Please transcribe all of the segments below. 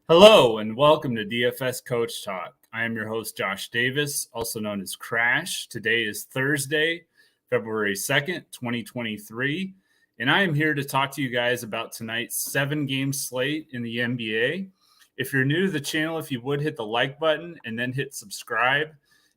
Hello and welcome to DFS Coach Talk. I am your host, Josh Davis, also known as Crash. Today is Thursday, February 2nd, 2023, and I am here to talk to you guys about tonight's 7-game slate in the NBA. If you're new to the channel, if you would hit the like button and then hit subscribe.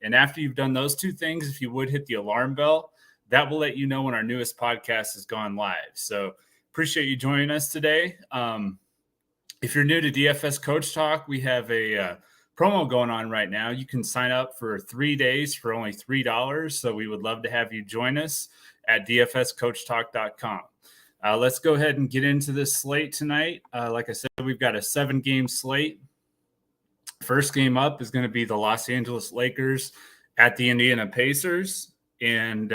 And after you've done those two things, if you would hit the alarm bell, that will let you know when our newest podcast has gone live. So appreciate you joining us today. If you're new to DFS Coach Talk, we have a promo going on right now. You can sign up for 3 days for only $3. So we would love to have you join us at dfscoachtalk.com. Let's go ahead and get into this slate tonight. Like I said, we've got a 7-game slate. First game up is going to be the Los Angeles Lakers at the Indiana Pacers. And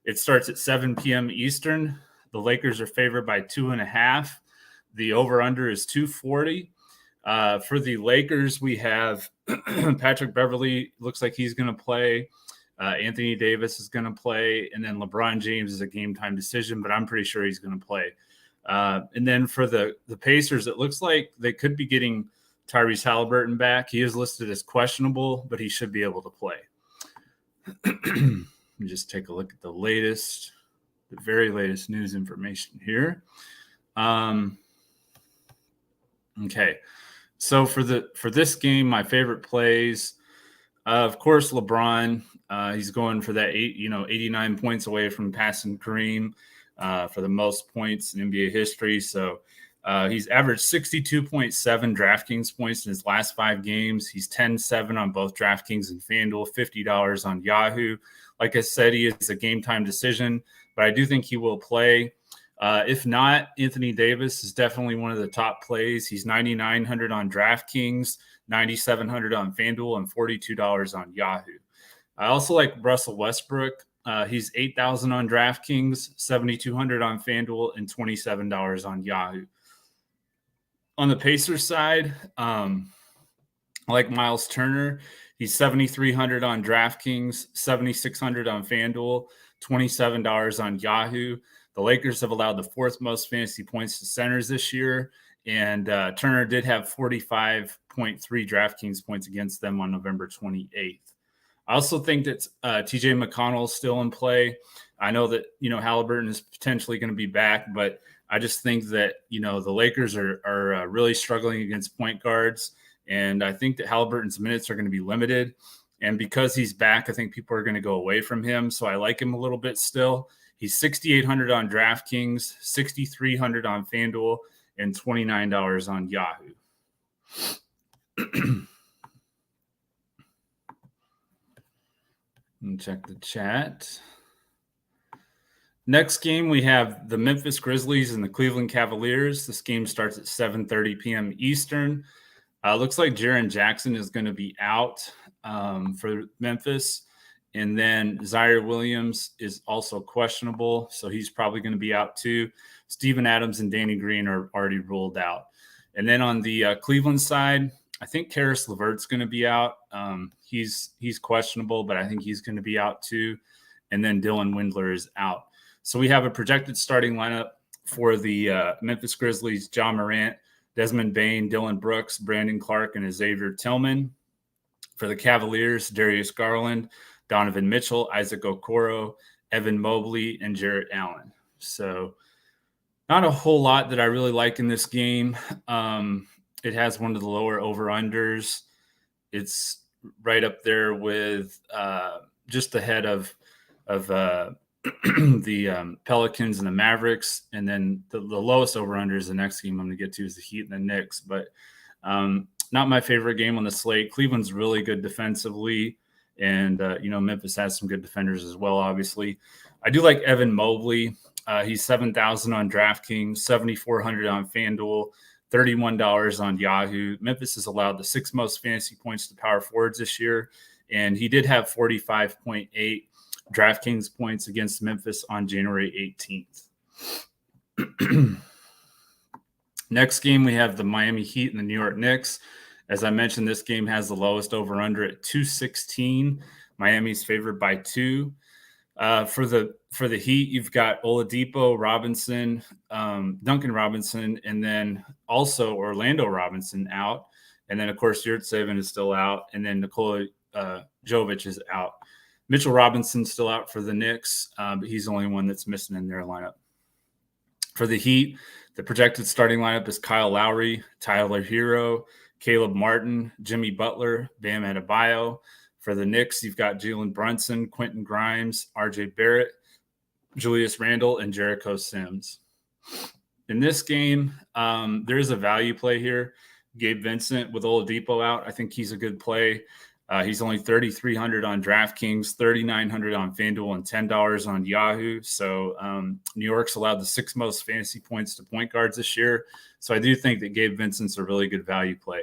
it starts at 7 p.m. Eastern. The Lakers are favored by 2.5. The over-under is 240. For the Lakers, we have Patrick Beverley. Looks like he's going to play. Anthony Davis is going to play. And then LeBron James is a game-time decision, but I'm pretty sure he's going to play. And then for the Pacers, it looks like they could be getting Tyrese Halliburton back. He is listed as questionable, but he should be able to play. Let me just take a look at the very latest news information here. Okay, so for this game, my favorite plays, of course, LeBron. He's going for that 89 points away from passing Kareem for the most points in NBA history. So he's averaged 62.7 DraftKings points in his last 5 games. He's 10-7 on both DraftKings and FanDuel, $50 on Yahoo. Like I said, he is a game time decision, but I do think he will play. If not, Anthony Davis is definitely one of the top plays. He's 9,900 on DraftKings, 9,700 on FanDuel, and $42 on Yahoo. I also like Russell Westbrook. He's 8,000 on DraftKings, 7,200 on FanDuel, and $27 on Yahoo. On the Pacers side, I like Miles Turner. He's 7,300 on DraftKings, 7,600 on FanDuel, $27 on Yahoo. The Lakers have allowed the 4th most fantasy points to centers this year, and Turner did have 45.3 DraftKings points against them on November 28th. I also think that TJ McConnell is still in play. I know that, Halliburton is potentially going to be back, but I just think that, the Lakers are really struggling against point guards, and I think that Halliburton's minutes are going to be limited. And because he's back, I think people are going to go away from him, so I like him a little bit still. He's 6,800 on DraftKings, 6,300 on FanDuel, and $29 on Yahoo. And check the chat. Next game, we have the Memphis Grizzlies and the Cleveland Cavaliers. This game starts at 7:30 p.m. Eastern. Looks like Jaren Jackson is going to be out for Memphis. And then Zaire Williams is also questionable, so he's probably going to be out too. Steven Adams and Danny Green are already ruled out. And then on the Cleveland side, I think Karis LeVert's going to be out. He's questionable, but I think he's going to be out too. And then Dylan Windler is out. So we have a projected starting lineup for the Memphis Grizzlies: John Morant, Desmond Bane, Dylan Brooks, Brandon Clark, and Xavier Tillman. For the Cavaliers, Darius Garland, Donovan Mitchell, Isaac Okoro, Evan Mobley, and Jarrett Allen. So not a whole lot that I really like in this game. It has one of the lower over-unders. It's right up there with just ahead of the Pelicans and the Mavericks. And then the lowest over-under is the next game I'm going to get to is the Heat and the Knicks. But not my favorite game on the slate. Cleveland's really good defensively. And, Memphis has some good defenders as well, obviously. I do like Evan Mobley. He's 7,000 on DraftKings, 7,400 on FanDuel, $31 on Yahoo. Memphis has allowed the 6th most fantasy points to power forwards this year. And he did have 45.8 DraftKings points against Memphis on January 18th. Next game, we have the Miami Heat and the New York Knicks. As I mentioned, this game has the lowest over-under at 216. Miami's favored by 2. For the For the Heat, you've got Oladipo, Robinson, Duncan Robinson, and then also Orlando Robinson out. And then, of course, Yurtseven is still out. And then Nikola Jovic is out. Mitchell Robinson's still out for the Knicks, but he's the only one that's missing in their lineup. For the Heat, the projected starting lineup is Kyle Lowry, Tyler Hero, Caleb Martin, Jimmy Butler, Bam Adebayo. For the Knicks, you've got Jalen Brunson, Quentin Grimes, RJ Barrett, Julius Randle, and Jericho Sims. In this game, there is a value play here. Gabe Vincent with Oladipo out. I think he's a good play. He's only $3,300 on DraftKings, $3,900 on FanDuel, and $10 on Yahoo. So New York's allowed the 6th most fantasy points to point guards this year. So I do think that Gabe Vincent's a really good value play.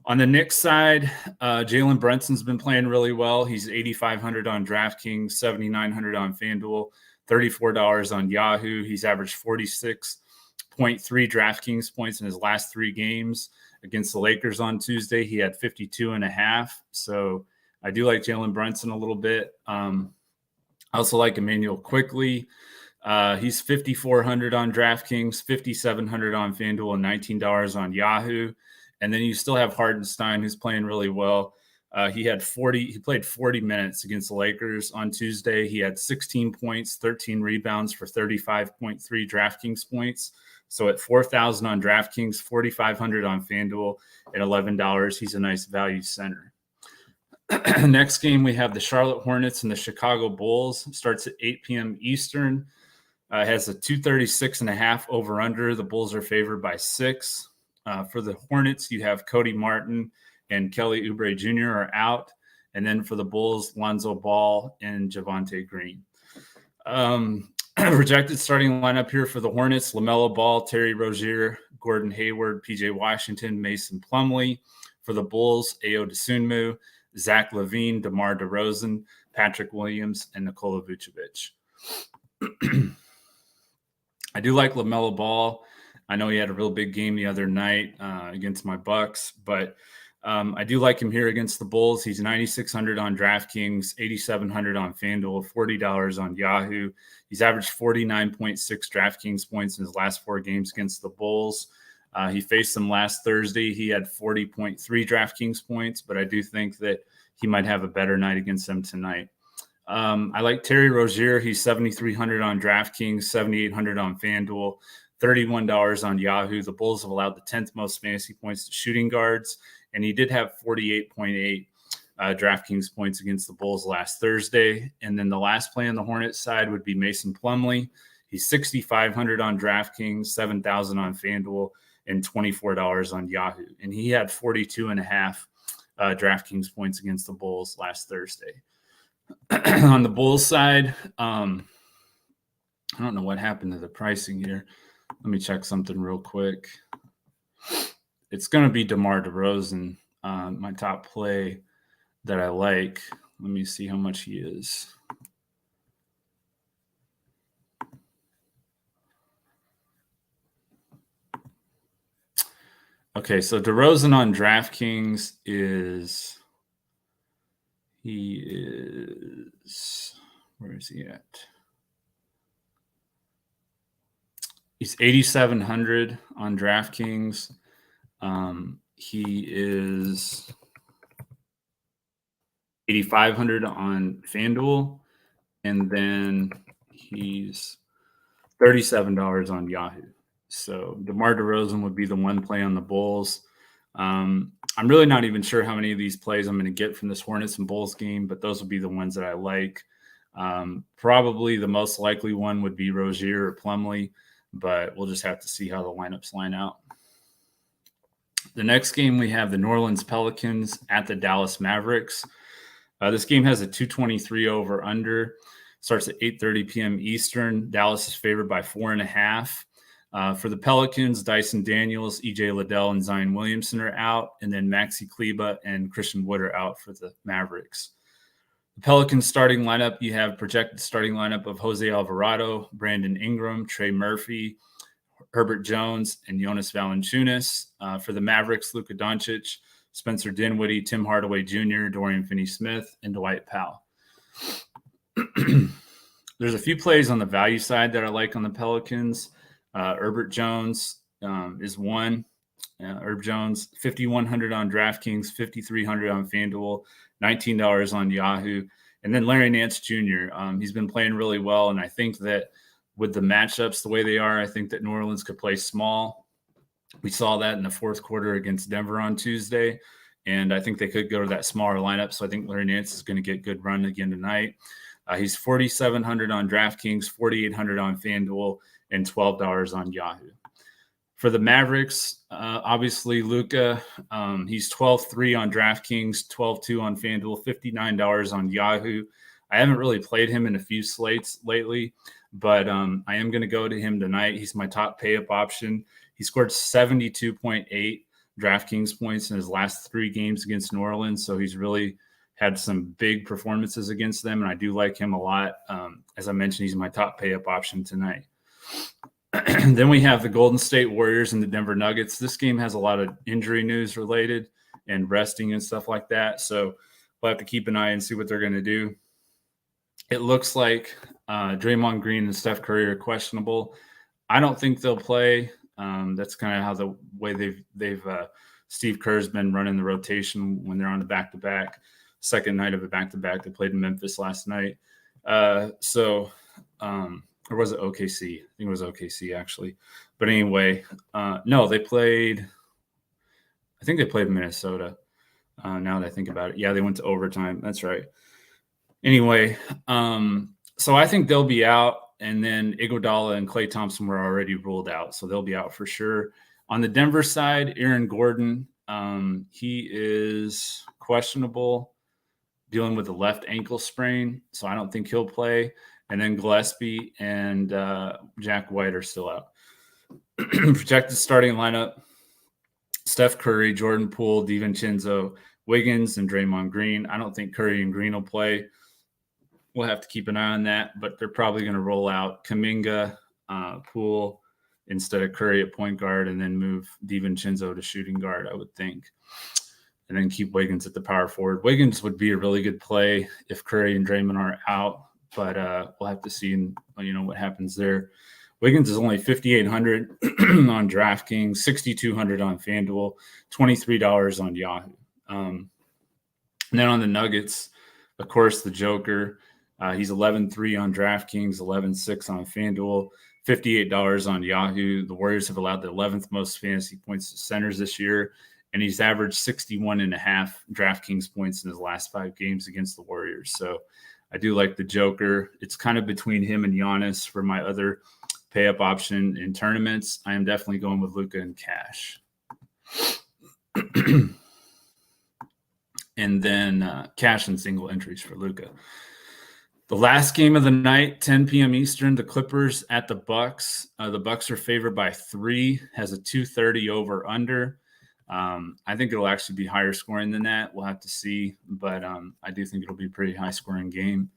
On the Knicks side, Jalen Brunson's been playing really well. He's $8,500 on DraftKings, $7,900 on FanDuel, $34 on Yahoo. He's averaged 46.3 DraftKings points in his last 3 games. Against the Lakers on Tuesday, he had 52.5. So I do like Jalen Brunson a little bit. I also like Emmanuel Quickley. He's $5,400 on DraftKings, $5,700 on FanDuel, and $19 on Yahoo. And then you still have Hartenstein, who's playing really well. He played 40 minutes against the Lakers on Tuesday. He had 16 points, 13 rebounds for 35.3 DraftKings points. So at $4,000 on DraftKings, $4,500 on FanDuel, at $11, he's a nice value center. Next game, we have the Charlotte Hornets and the Chicago Bulls. It starts at 8 p.m. Eastern. Has a 236.5 over-under. The Bulls are favored by 6. For the Hornets, you have Cody Martin and Kelly Oubre Jr. are out. And then for the Bulls, Lonzo Ball and Javonte Green. Projected starting lineup here for the Hornets: LaMelo Ball, Terry Rozier, Gordon Hayward, PJ Washington, Mason Plumlee. For the Bulls, Ayo Dosunmu, Zach LaVine, DeMar DeRozan, Patrick Williams, and Nikola Vucevic. I do like LaMelo Ball. I know he had a real big game the other night against my Bucks, but I do like him here against the Bulls. He's $9,600 on DraftKings, $8,700 on FanDuel, $40 on Yahoo. He's averaged 49.6 DraftKings points in his last 4 games against the Bulls. He faced them last Thursday. He had 40.3 DraftKings points, but I do think that he might have a better night against them tonight. I like Terry Rozier. He's $7,300 on DraftKings, $7,800 on FanDuel, $31 on Yahoo. The Bulls have allowed the 10th most fantasy points to shooting guards, and he did have 48.8 DraftKings points against the Bulls last Thursday. And then the last play on the Hornets side would be Mason Plumlee. He's $6,500 on DraftKings, $7,000 on FanDuel, and $24 on Yahoo. And he had 42.5 DraftKings points against the Bulls last Thursday. On the Bulls side, I don't know what happened to the pricing here. Let me check something real quick. It's going to be DeMar DeRozan, my top play that I like. Let me see how much he is. Okay, so DeRozan on DraftKings is where is he at? He's 8,700 on DraftKings. He is 8,500 on FanDuel, and then he's $37 on Yahoo. So DeMar DeRozan would be the one play on the Bulls. I'm really not even sure how many of these plays I'm going to get from this Hornets and Bulls game, but those would be the ones that I like. Probably the most likely one would be Rozier or Plumlee, but we'll just have to see how the lineups line out. The next game, we have the New Orleans Pelicans at the Dallas Mavericks. This game has a 223 over under. Starts at 8:30 p.m. Eastern. Dallas is favored by 4.5. For the Pelicans, Dyson Daniels, EJ Liddell, and Zion Williamson are out. And then Maxi Kleba and Christian Wood are out for the Mavericks. The Pelicans starting lineup, you have projected starting lineup of Jose Alvarado, Brandon Ingram, Trey Murphy, Herbert Jones, and Jonas Valanciunas. For the Mavericks, Luka Doncic, Spencer Dinwiddie, Tim Hardaway Jr., Dorian Finney-Smith, and Dwight Powell. The There's a few plays on the value side that I like on the Pelicans. Herbert Jones is one. Herb Jones, 5,100 on DraftKings, 5,300 on FanDuel, $19 on Yahoo. And then Larry Nance Jr. He's been playing really well. And I think that with the matchups the way they are, I think that New Orleans could play small. We saw that in the fourth quarter against Denver on Tuesday. And I think they could go to that smaller lineup. So I think Larry Nance is going to get good run again tonight. He's 4,700 on DraftKings, 4,800 on FanDuel, and $12 on Yahoo. For the Mavericks, obviously Luka, he's 12-3 on DraftKings, 12-2 on FanDuel, $59 on Yahoo. I haven't really played him in a few slates lately, but I am going to go to him tonight. He's my top pay-up option. He scored 72.8 DraftKings points in his last 3 games against New Orleans, so he's really had some big performances against them, and I do like him a lot. As I mentioned, he's my top pay-up option tonight. Then we have the Golden State Warriors and the Denver Nuggets. This game has a lot of injury news related and resting and stuff like that. So we'll have to keep an eye and see what they're going to do. It looks like Draymond Green and Steph Curry are questionable. I don't think they'll play. That's kind of how the way they've Steve Kerr's been running the rotation when they're on the back-to-back. Second night of a back-to-back. They played in Memphis last night. Or was it OKC? I think it was OKC, actually. But anyway, no, I think they played Minnesota, now that I think about it. Yeah, they went to overtime. That's right. Anyway, so I think they'll be out. And then Iguodala and Klay Thompson were already ruled out, so they'll be out for sure. On the Denver side, Aaron Gordon, he is questionable, dealing with a left ankle sprain, so I don't think he'll play. And then Gillespie and Jack White are still out. Projected starting lineup: Steph Curry, Jordan Poole, DiVincenzo, Wiggins, and Draymond Green. I don't think Curry and Green will play. We'll have to keep an eye on that, but they're probably going to roll out Kuminga, Poole instead of Curry at point guard, and then move DiVincenzo to shooting guard, I would think. And then keep Wiggins at the power forward. Wiggins would be a really good play if Curry and Draymond are out. But we'll have to see, what happens there. Wiggins is only 5,800 on DraftKings, 6,200 on FanDuel, $23 on Yahoo. And then on the Nuggets, of course, the Joker. He's 11-3 on DraftKings, 11-6 on FanDuel, $58 on Yahoo. The Warriors have allowed the 11th most fantasy points to centers this year, and he's averaged 61.5 DraftKings points in his last 5 games against the Warriors. So I do like the Joker. It's kind of between him and Giannis for my other pay-up option in tournaments. I am definitely going with Luka and cash. And then cash and single entries for Luka. The last game of the night, 10 p.m. Eastern, the Clippers at the Bucks. The Bucks are favored by 3, has a 230 over-under. I think it'll actually be higher scoring than that. We'll have to see, but I do think it'll be a pretty high scoring game.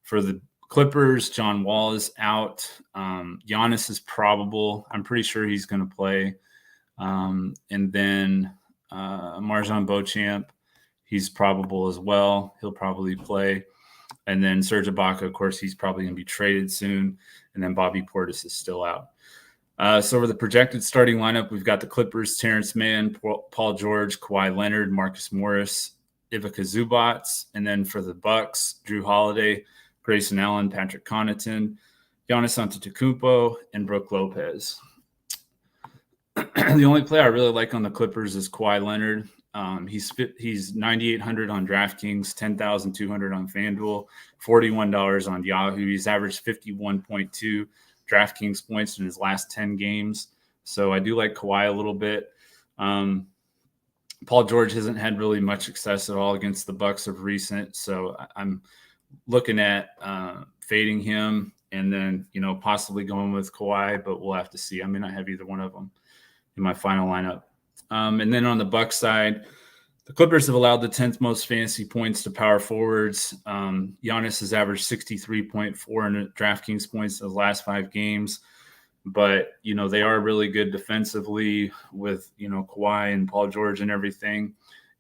For the Clippers, John Wall is out. Giannis is probable. I'm pretty sure he's going to play. And then Marjan Beauchamp, he's probable as well. He'll probably play. And then Serge Ibaka, of course, he's probably going to be traded soon. And then Bobby Portis is still out. So for the projected starting lineup, we've got the Clippers: Terrence Mann, Paul George, Kawhi Leonard, Marcus Morris, Ivica Zubac. And then for the Bucks, Drew Holiday, Grayson Allen, Patrick Connaughton, Giannis Antetokounmpo, and Brook Lopez. The only player I really like on the Clippers is Kawhi Leonard. He's 9,800 on DraftKings, 10,200 on FanDuel, $41 on Yahoo. He's averaged 51.2 DraftKings points in his last 10 games. So I do like Kawhi a little bit. Paul George hasn't had really much success at all against the Bucks of recent. So I'm looking at fading him and then, possibly going with Kawhi, but we'll have to see. I may not have either one of them in my final lineup. And then on the Bucks side, the Clippers have allowed the 10th most fantasy points to power forwards. Giannis has averaged 63.4 in DraftKings points in the last 5 games. But, they are really good defensively with, Kawhi and Paul George and everything.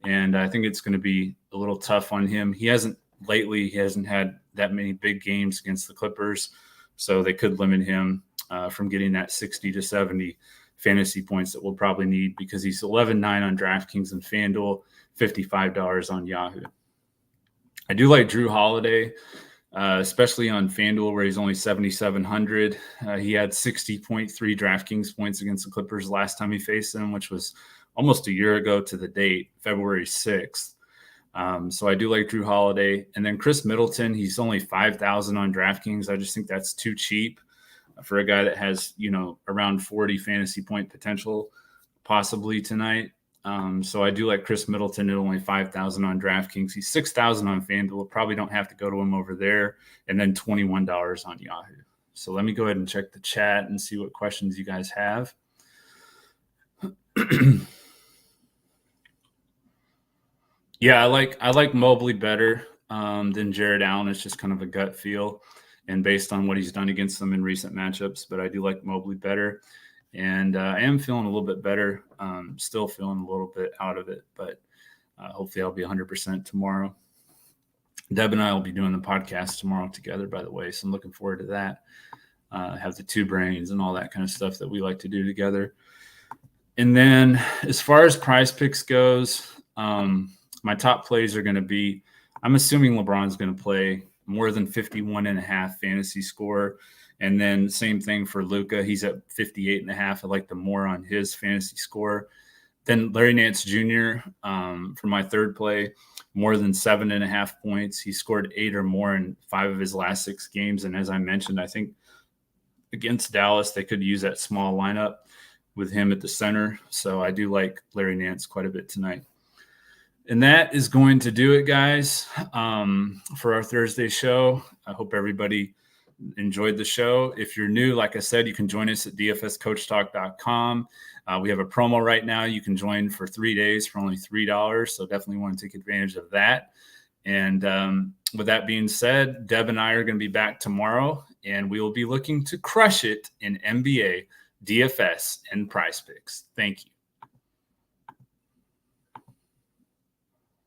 And I think it's going to be a little tough on him. He hasn't lately he hasn't had that many big games against the Clippers, so they could limit him from getting that 60 to 70 fantasy points that we'll probably need, because he's 11-9 on DraftKings and FanDuel, $55 on Yahoo. I do like Drew Holiday, especially on FanDuel, where he's only 7,700. He had 60.3 DraftKings points against the Clippers last time he faced them, which was almost a year ago to the date, February 6th. So I do like Drew Holiday. And then Chris Middleton, he's only 5,000 on DraftKings. I just think that's too cheap for a guy that has, around 40 fantasy point potential possibly tonight. So I do like Chris Middleton at only 5,000 on DraftKings. He's 6,000 on FanDuel. Probably don't have to go to him over there. And then $21 on Yahoo. So let me go ahead and check the chat and see what questions you guys have. Yeah, I like Mobley better than Jared Allen. It's just kind of a gut feel, and based on what he's done against them in recent matchups. But I do like Mobley better. And I am feeling a little bit better. Still feeling a little bit out of it, but hopefully I'll be 100% tomorrow. Deb and I will be doing the podcast tomorrow together, by the way, so I'm looking forward to that. Have the two brains and all that kind of stuff that we like to do together. And then as far as PrizePicks goes, my top plays are going to be, I'm assuming LeBron's going to play more than 51.5 fantasy score. And then same thing for Luka. He's at 58.5. I like the more on his fantasy score. Then Larry Nance Jr. For my third play, more than 7.5 points. He scored 8 or more in 5 of his last 6 games. And as I mentioned, I think against Dallas, they could use that small lineup with him at the center. So I do like Larry Nance quite a bit tonight. And that is going to do it, guys, for our Thursday show. I hope everybody enjoyed the show. If you're new, like I said, you can join us at dfscoachtalk.com. We have a promo right now. You can join for 3 days for only $3. So definitely want to take advantage of that. And with that being said, Deb and I are going to be back tomorrow, and we will be looking to crush it in NBA, DFS, and PrizePicks. Thank you.